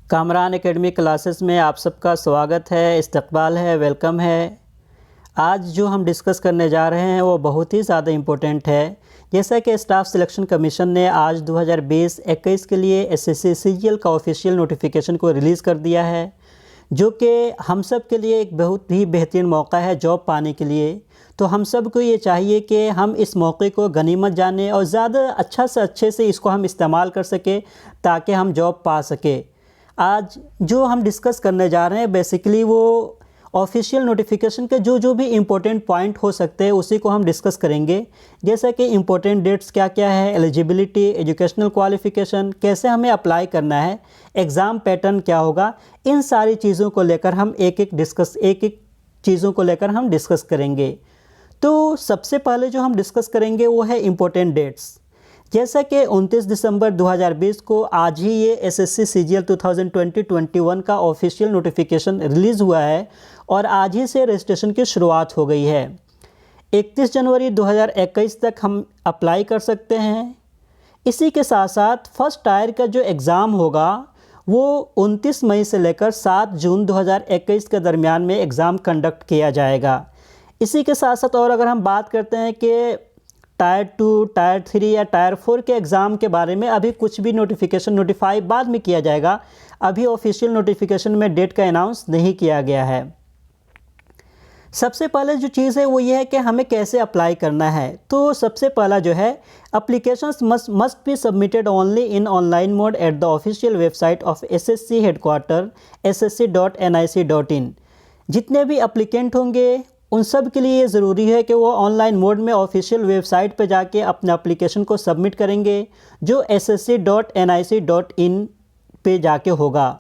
Kamran academy classes में आप सबका स्वागत है, इस्तकबाल है, वेलकम है। आज जो हम डिस्कस करने जा रहे हैं वो बहुत ही ज़्यादा इम्पोर्टेंट है। जैसा कि स्टाफ सिलेक्शन कमीशन ने आज 2020-21 के लिए एसएससी सीजीएल का ऑफिशियल नोटिफिकेशन को रिलीज़ कर दिया है, जो कि हम सब के लिए एक बहुत ही बेहतरीन मौका है जॉब पाने के लिए। तो हम सब को ये चाहिए कि हम इस मौके को गनीमत जाने और ज़्यादा अच्छे से इसको हम इस्तेमाल कर सकें ताकि हम जॉब पा सकें। आज जो हम डिस्कस करने जा रहे हैं बेसिकली वो ऑफिशियल नोटिफिकेशन के जो भी इम्पोर्टेंट पॉइंट हो सकते हैं उसी को हम डिस्कस करेंगे। जैसे कि इम्पोर्टेंट डेट्स क्या क्या है, एलिजिबिलिटी, एजुकेशनल क्वालिफ़िकेशन, कैसे हमें अप्लाई करना है, एग्ज़ाम पैटर्न क्या होगा, इन सारी चीज़ों को लेकर हम एक एक चीज़ों को लेकर हम डिस्कस करेंगे। तो सबसे पहले जो हम डिस्कस करेंगे वो है इम्पोर्टेंट डेट्स। जैसा कि 29 दिसंबर 2020 को आज ही ये एसएससी सीजीएल 2020-21 का ऑफिशियल नोटिफिकेशन रिलीज़ हुआ है और आज ही से रजिस्ट्रेशन की शुरुआत हो गई है। 31 जनवरी 2021 तक हम अप्लाई कर सकते हैं। इसी के साथ साथ फर्स्ट टायर का जो एग्ज़ाम होगा वो 29 मई से लेकर 7 जून 2021 के दरमियान में एग्ज़ाम कंडक्ट किया जाएगा। इसी के साथ साथ और अगर हम बात करते हैं कि टायर 2, टायर 3 या टायर 4 के एग्ज़ाम के बारे में अभी कुछ भी नोटिफाई बाद में किया जाएगा। अभी ऑफिशियल नोटिफिकेशन में डेट का अनाउंस नहीं किया गया है। सबसे पहले जो चीज़ है वो ये है कि हमें कैसे अप्लाई करना है। तो सबसे पहला जो है, applications must be submitted only in online mode at the official website of SSC headquarter ssc.nic.in। जितने भी एप्लीकेंट होंगे उन सब के लिए ज़रूरी है कि वो ऑनलाइन मोड में ऑफिशियल वेबसाइट पर जाके अपने एप्लीकेशन को सबमिट करेंगे, जो ssc.nic.in पे जाके होगा।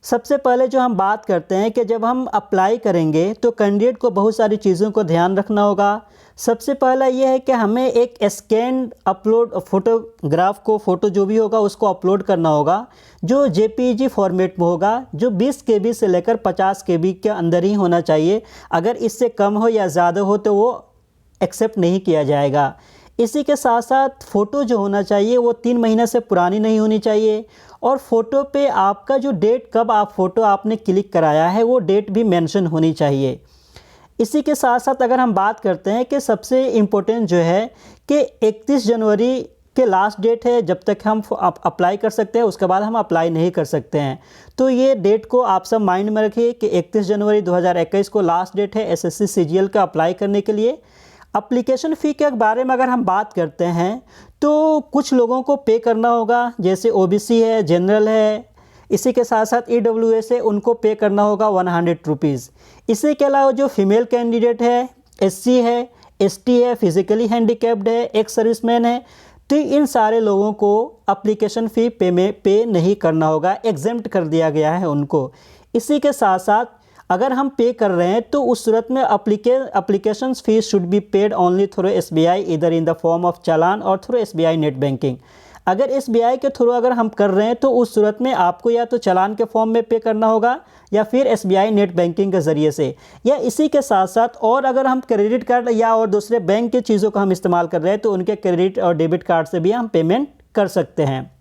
सबसे पहले जो हम बात करते हैं कि जब हम अप्लाई करेंगे तो कैंडिडेट को बहुत सारी चीज़ों को ध्यान रखना होगा। सबसे पहला ये है कि हमें एक स्कैन अपलोड फ़ोटो जो भी होगा उसको अपलोड करना होगा, जो जेपीईजी फॉर्मेट में होगा, जो 20 केबी से लेकर 50 केबी के अंदर ही होना चाहिए। अगर इससे कम हो या ज़्यादा हो तो वो एक्सेप्ट नहीं किया जाएगा। इसी के साथ साथ फ़ोटो जो होना चाहिए वो 3 महीने से पुरानी नहीं होनी चाहिए और फ़ोटो पे आपका जो डेट कब फ़ोटो आपने क्लिक कराया है वो डेट भी मेंशन होनी चाहिए। इसी के साथ साथ अगर हम बात करते हैं कि सबसे इम्पोर्टेंट जो है कि 31 जनवरी के लास्ट डेट है, जब तक हम अप्लाई कर सकते हैं उसके बाद हम अप्लाई नहीं कर सकते हैं। तो ये डेट को आप सब माइंड में रखिए कि 31 जनवरी 2021 को लास्ट डेट है एसएससी सीजीएल का अप्लाई करने के लिए। एप्लीकेशन फ़ी के बारे में अगर हम बात करते हैं तो कुछ लोगों को पे करना होगा, जैसे ओबीसी है, जनरल है, इसी के साथ साथ ईडब्ल्यूएस है, उनको पे करना होगा 100 रुपीज़। इसी के अलावा जो फीमेल कैंडिडेट है, एससी है, एसटी है, फिज़िकली हैंडीकैप्ड है, एक्स सर्विसमैन है, तो इन सारे लोगों को एप्लीकेशन फ़ी पे नहीं करना होगा, एग्जेम्प्ट कर दिया गया है उनको। इसी के साथ साथ अगर हम पे कर रहे हैं तो उस सूरत में application fees should be paid only through SBI, इधर इन द फॉर्म ऑफ चालान और थ्रू एसबीआई नेट बैंकिंग। अगर एसबीआई के थ्रू अगर हम कर रहे हैं तो उस सूरत में आपको या तो चालान के फॉर्म में पे करना होगा या फिर एसबीआई नेट बैंकिंग के ज़रिए से, या इसी के साथ साथ और अगर हम क्रेडिट कार्ड या और दूसरे बैंक की चीज़ों को हम इस्तेमाल कर रहे हैं तो उनके क्रेडिट और डेबिट कार्ड से भी हम पेमेंट कर सकते हैं।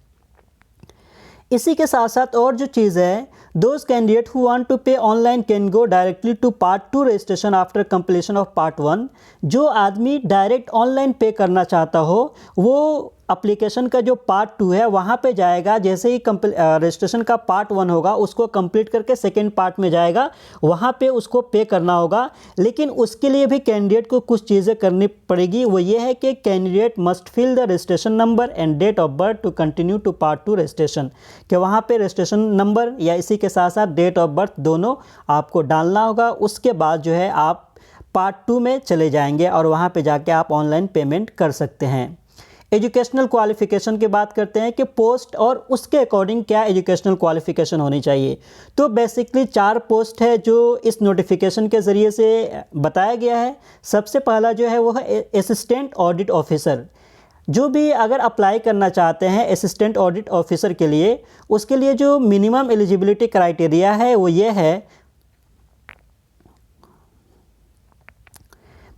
इसी के साथ साथ और जो चीज़ है, those candidate who want to pay online can go directly to part 2 registration after completion of part 1। जो आदमी डायरेक्ट ऑनलाइन पे करना चाहता हो वो एप्लीकेशन का जो पार्ट 2 है वहाँ पे जाएगा। जैसे ही रजिस्ट्रेशन का पार्ट 1 होगा उसको कंप्लीट करके सेकेंड पार्ट में जाएगा, वहाँ पे उसको पे करना होगा। लेकिन उसके लिए भी कैंडिडेट को कुछ चीज़ें करनी पड़ेगी। वो ये है कि candidate must fill the registration number and date of birth to continue to part 2 registration. कि वहाँ पे रजिस्ट्रेशन नंबर या इसी के साथ साथ डेट ऑफ बर्थ दोनों आपको डालना होगा। उसके बाद जो है आप पार्ट 2 में चले जाएंगे और वहाँ पे जाके आप ऑनलाइन पेमेंट कर सकते हैं। एजुकेशनल क्वालिफ़िकेशन की बात करते हैं कि पोस्ट और उसके अकॉर्डिंग क्या एजुकेशनल क्वालिफ़िकेशन होनी चाहिए। तो बेसिकली 4 पोस्ट है जो इस नोटिफिकेशन के ज़रिए से बताया गया है। सबसे पहला जो है वो है असिस्टेंट ऑडिट ऑफिसर। जो भी अगर अप्लाई करना चाहते हैं असिस्टेंट ऑडिट ऑफिसर के लिए, उसके लिए जो मिनिमम एलिजिबिलिटी क्राइटेरिया है वो ये है,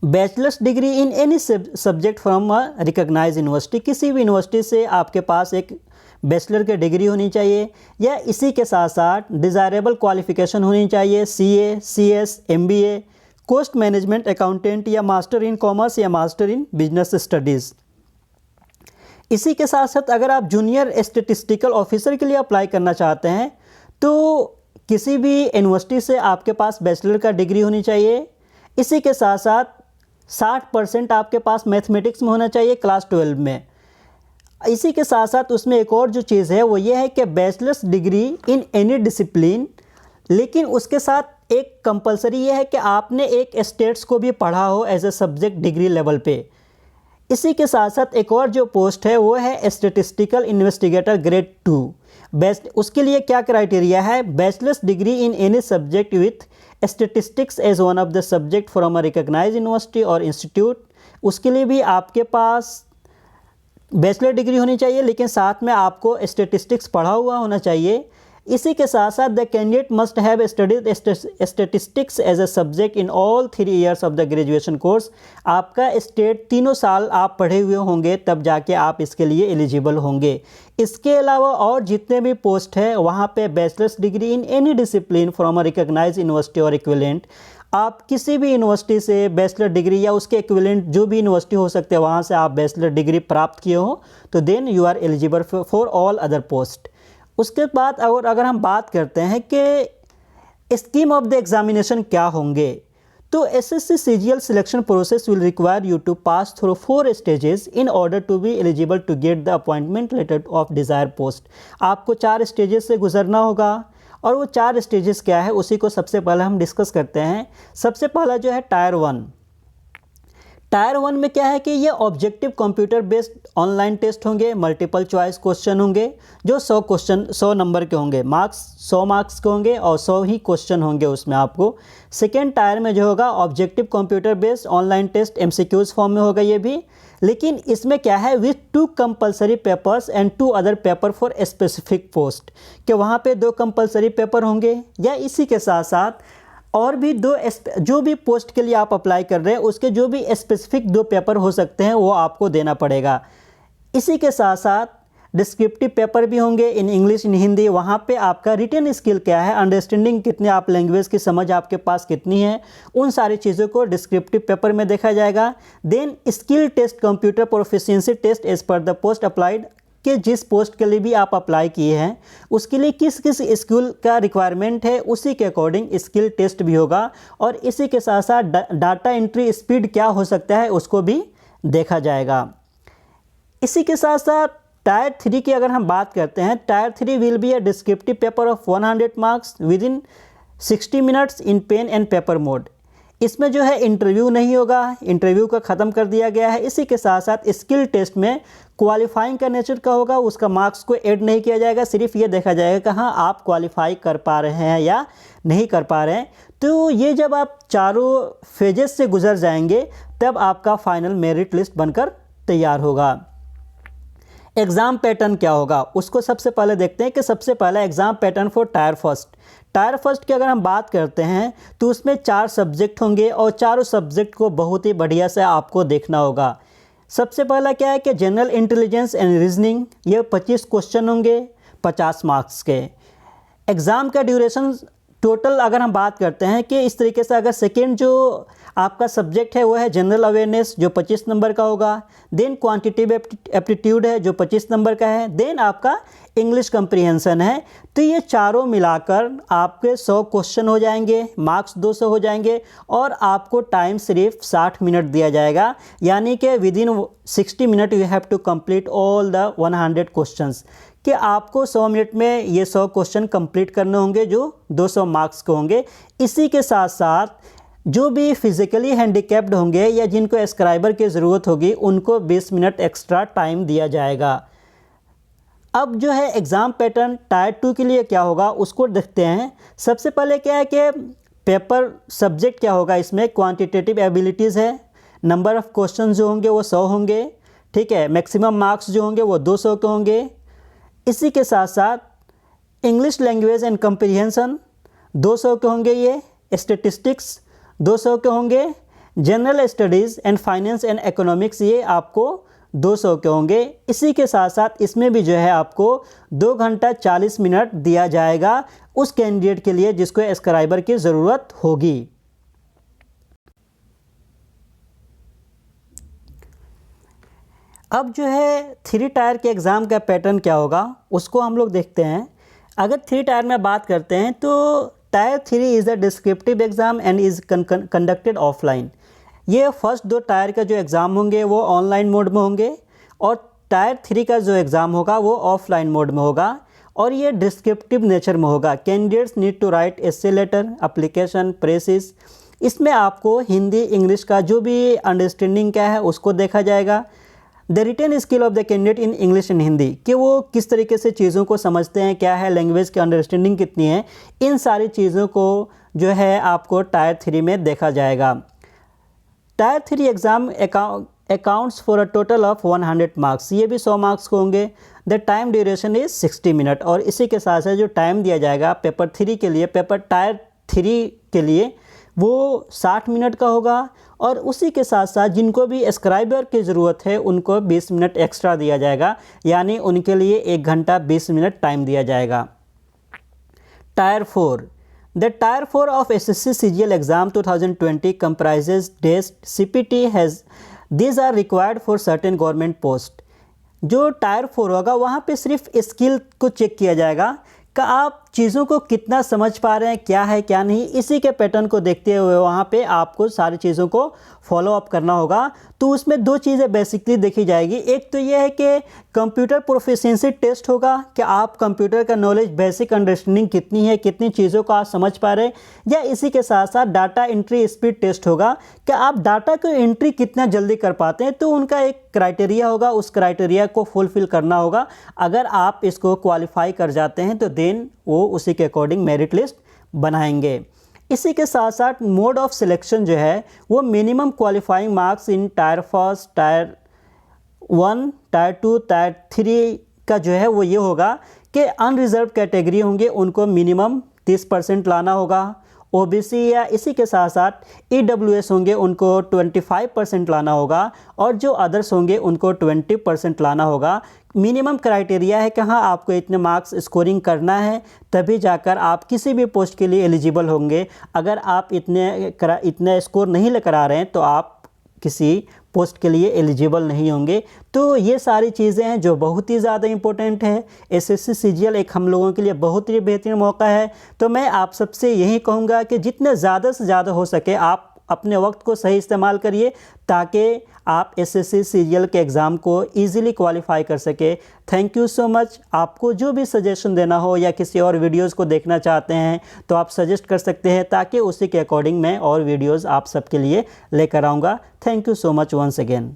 bachelors degree in any subject from a recognized university. किसी भी यूनिवर्सिटी से आपके पास एक बैचलर की डिग्री होनी चाहिए, या इसी के साथ साथ डिज़ायरेबल क्वालिफ़िकेशन होनी चाहिए, CA, CS, MBA, cost management accountant, या मास्टर इन कॉमर्स या मास्टर इन बिजनेस स्टडीज़। इसी के साथ साथ अगर आप जूनियर स्टैटिस्टिकल ऑफिसर के लिए अप्लाई करना चाहते हैं तो किसी भी यूनिवर्सिटी से आपके पास बैचलर का डिग्री होनी चाहिए। इसी के साथ साथ 60% आपके पास मैथमेटिक्स में होना चाहिए क्लास 12 में। इसी के साथ साथ उसमें एक और जो चीज़ है वो ये है कि bachelors degree in any discipline, लेकिन उसके साथ एक कंपलसरी ये है कि आपने एक स्टेट्स को भी पढ़ा हो as a subject degree level पे। इसी के साथ साथ एक और जो पोस्ट है वो है स्टैटिस्टिकल इन्वेस्टिगेटर ग्रेड 2। बेस्ट उसके लिए क्या क्राइटेरिया है, bachelors degree in any subject with statistics as one of the subject from a recognized university और इंस्टीट्यूट। उसके लिए भी आपके पास बैचलर डिग्री होनी चाहिए, लेकिन साथ में आपको स्टैटिस्टिक्स पढ़ा हुआ होना चाहिए। इसी के साथ साथ the candidate must have studied statistics as a subject in all 3 years of the graduation course. आपका स्टेट 3 साल आप पढ़े हुए होंगे तब जाके आप इसके लिए एलिजिबल होंगे। इसके अलावा और जितने भी पोस्ट है वहाँ पे bachelors degree in any discipline from a recognized university और इक्विवेलेंट, आप किसी भी यूनिवर्सिटी से बैचलर डिग्री या उसके इक्विवेलेंट जो भी यूनिवर्सिटी हो सकते हैं वहाँ से आप बैचलर डिग्री प्राप्त किए हो तो then you are eligible for all other post. उसके बाद अगर हम बात करते हैं कि स्कीम ऑफ द एग्जामिनेशन क्या होंगे, तो SSC CGL selection process will require you to pass through 4 stages in order to be eligible to get the appointment letter of desire post. आपको 4 स्टेजेस से गुजरना होगा, और वो 4 स्टेजेस क्या है उसी को सबसे पहले हम डिस्कस करते हैं। सबसे पहला जो है टायर 1। टायर 1 में क्या है कि ये objective computer based online test होंगे, मल्टीपल चॉइस क्वेश्चन होंगे जो 100 नंबर के होंगे, 100 मार्क्स के होंगे और 100 ही क्वेश्चन होंगे उसमें आपको। सेकेंड टायर में जो होगा objective computer based online test MCQs form में होगा ये भी, लेकिन इसमें क्या है with 2 compulsory papers and 2 other paper for specific post, कि वहाँ पे 2 कंपलसरी पेपर होंगे, या इसी के साथ साथ और भी 2 जो भी पोस्ट के लिए आप अप्लाई कर रहे हैं उसके जो भी स्पेसिफिक 2 पेपर हो सकते हैं वो आपको देना पड़ेगा। इसी के साथ साथ डिस्क्रिप्टिव पेपर भी होंगे इन इंग्लिश इन हिंदी। वहाँ पे आपका रिटन स्किल क्या है, अंडरस्टैंडिंग कितने आप लैंग्वेज की समझ आपके पास कितनी है, उन सारी चीज़ों को डिस्क्रिप्टिव पेपर में देखा जाएगा। Then skill test computer proficiency test as per the post applied, कि जिस पोस्ट के लिए भी आप अप्लाई किए हैं उसके लिए किस किस स्किल का रिक्वायरमेंट है उसी के अकॉर्डिंग स्किल टेस्ट भी होगा, और इसी के साथ साथ डाटा एंट्री स्पीड क्या हो सकता है उसको भी देखा जाएगा। इसी के साथ साथ टायर 3 की अगर हम बात करते हैं, tyre 3 will be a descriptive paper of 100 marks with in 60 minutes in pen and paper mode. इसमें जो है इंटरव्यू नहीं होगा, इंटरव्यू को ख़त्म कर दिया गया है। इसी के साथ साथ स्किल टेस्ट में क्वालिफाइंग का नेचर का होगा, उसका मार्क्स को ऐड नहीं किया जाएगा, सिर्फ ये देखा जाएगा कि हाँ आप क्वालिफाई कर पा रहे हैं या नहीं कर पा रहे हैं। तो ये जब आप चारों फेजेस से गुजर जाएंगे तब आपका फाइनल मेरिट लिस्ट बनकर तैयार होगा। एग्ज़ाम पैटर्न क्या होगा उसको सबसे पहले देखते हैं कि सबसे पहला exam pattern for tyre first. Tyre first की अगर हम बात करते हैं तो उसमें 4 सब्जेक्ट होंगे और चारों सब्जेक्ट को बहुत ही बढ़िया से आपको देखना होगा। सबसे पहला क्या है कि जनरल इंटेलिजेंस एंड रीजनिंग, ये 25 क्वेश्चन होंगे 50 मार्क्स के। एग्ज़ाम का ड्यूरेशन टोटल अगर हम बात करते हैं कि इस तरीके से, अगर सेकेंड जो आपका सब्जेक्ट है वो है जनरल अवेयरनेस जो 25 नंबर का होगा, देन क्वांटिटेटिव एप्टीट्यूड है जो 25 नंबर का है, देन आपका इंग्लिश कंप्रीहेंशन है। तो ये चारों मिलाकर आपके 100 क्वेश्चन हो जाएंगे, मार्क्स 200 हो जाएंगे, और आपको टाइम सिर्फ 60 मिनट दिया जाएगा, यानी कि within 60 minute you have to complete all the 100 questions, कि आपको 100 मिनट में ये 100 क्वेश्चन कंप्लीट करने होंगे जो 200 मार्क्स के होंगे। इसी के साथ साथ जो भी फिज़िकली हैंडीकैप्ड होंगे या जिनको स्क्राइबर की ज़रूरत होगी उनको 20 मिनट एक्स्ट्रा टाइम दिया जाएगा। अब जो है एग्ज़ाम पैटर्न टायर 2 के लिए क्या होगा उसको देखते हैं। सबसे पहले क्या है कि पेपर सब्जेक्ट क्या होगा, इसमें क्वांटिटेटिव एबिलिटीज़ है, नंबर ऑफ़ क्वेश्चन जो होंगे वो 100 होंगे, ठीक है। मैक्सिमम मार्क्स जो होंगे वो 200 के होंगे। इसी के साथ साथ इंग्लिश लैंग्वेज एंड कंप्रीहेंशन 200 के होंगे, ये स्टैटिस्टिक्स 200 के होंगे, general studies and finance and economics ये आपको 200 के होंगे। इसी के साथ साथ इसमें भी जो है आपको 2 घंटा 40 मिनट दिया जाएगा उस कैंडिडेट के लिए जिसको स्क्राइबर की ज़रूरत होगी। अब जो है 3 टायर के एग्ज़ाम का पैटर्न क्या होगा उसको हम लोग देखते हैं। अगर 3 टायर में बात करते हैं तो tyre 3 is the descriptive exam and is conducted offline. ये फर्स्ट 2 टायर का जो एग्ज़ाम होंगे वो ऑनलाइन मोड में होंगे और टायर 3 का जो एग्ज़ाम होगा वो ऑफलाइन मोड में होगा और ये डिस्क्रिप्टिव नेचर में होगा। Candidates need to write essay letter, application, precis. इसमें आपको हिंदी इंग्लिश का जो भी अंडरस्टैंडिंग क्या है उसको देखा जाएगा। The written skill of the candidate in English and Hindi, कि वो किस तरीके से चीज़ों को समझते हैं, क्या है लैंग्वेज की अंडरस्टैंडिंग कितनी है, इन सारी चीज़ों को जो है आपको टायर 3 में देखा जाएगा। Tyre 3 exam accounts for a total of 100 marks, ये भी 100 मार्क्स को होंगे। The time duration is 60 minute और इसी के साथ साथ जो टाइम दिया जाएगा पेपर 3 के लिए, पेपर टायर 3 के लिए वो 60 मिनट का होगा और उसी के साथ साथ जिनको भी स्क्राइबर की ज़रूरत है उनको 20 मिनट एक्स्ट्रा दिया जाएगा, यानी उनके लिए 1 घंटा 20 मिनट टाइम दिया जाएगा। Tyre 4, the tyre 4 of SSC CGL exam 2020 comprises test, CPT has these are required for certain government post। जो टायर 4 होगा वहाँ पे सिर्फ स्किल को चेक किया जाएगा कि आप चीज़ों को कितना समझ पा रहे हैं, क्या है क्या नहीं। इसी के पैटर्न को देखते हुए वहाँ पे आपको सारी चीज़ों को फॉलो अप करना होगा। तो उसमें 2 चीज़ें बेसिकली देखी जाएगी। एक तो ये है कि कंप्यूटर प्रोफिशिएंसी टेस्ट होगा कि आप कंप्यूटर का नॉलेज, बेसिक अंडरस्टैंडिंग कितनी है, कितनी चीज़ों को आप समझ पा रहे हैं, या इसी के साथ साथ डाटा एंट्री स्पीड टेस्ट होगा कि आप डाटा को एंट्री कितना जल्दी कर पाते हैं। तो उनका एक क्राइटेरिया होगा, उस क्राइटेरिया को फुलफ़िल करना होगा। अगर आप इसको क्वालिफाई कर जाते हैं तो देन वो उसी के अकॉर्डिंग मेरिट लिस्ट बनाएंगे। इसी के साथ साथ मोड ऑफ सिलेक्शन जो है वो minimum qualifying marks in tyre 1, tyre 1, tyre 2, tyre 3 का जो है वो ये होगा कि अनरिजर्व कैटेगरी होंगे उनको मिनिमम 30% लाना होगा। OBC या इसी के साथ साथ EWS होंगे उनको 25% लाना होगा और जो अदर्स होंगे उनको 20% लाना होगा। मिनिमम क्राइटेरिया है कि हाँ आपको इतने मार्क्स स्कोरिंग करना है तभी जाकर आप किसी भी पोस्ट के लिए एलिजिबल होंगे। अगर आप इतने स्कोर नहीं लेकर आ रहे हैं तो आप किसी पोस्ट के लिए एलिजिबल नहीं होंगे। तो ये सारी चीज़ें हैं जो बहुत ही ज़्यादा इम्पोर्टेंट है। SSC CGL एक हम लोगों के लिए बहुत ही बेहतरीन मौका है। तो मैं आप सबसे यही कहूँगा कि जितने ज़्यादा से ज़्यादा हो सके आप अपने वक्त को सही इस्तेमाल करिए ताकि आप SSC CGL के एग्ज़ाम को ईज़िली क्वालिफाई कर सके। Thank you so much. आपको जो भी सजेशन देना हो या किसी और वीडियोज़ को देखना चाहते हैं तो आप सजेस्ट कर सकते हैं ताकि उसी के अकॉर्डिंग मैं और वीडियोज़ आप सबके लिए लेकर आऊँगा। Thank you so much once again.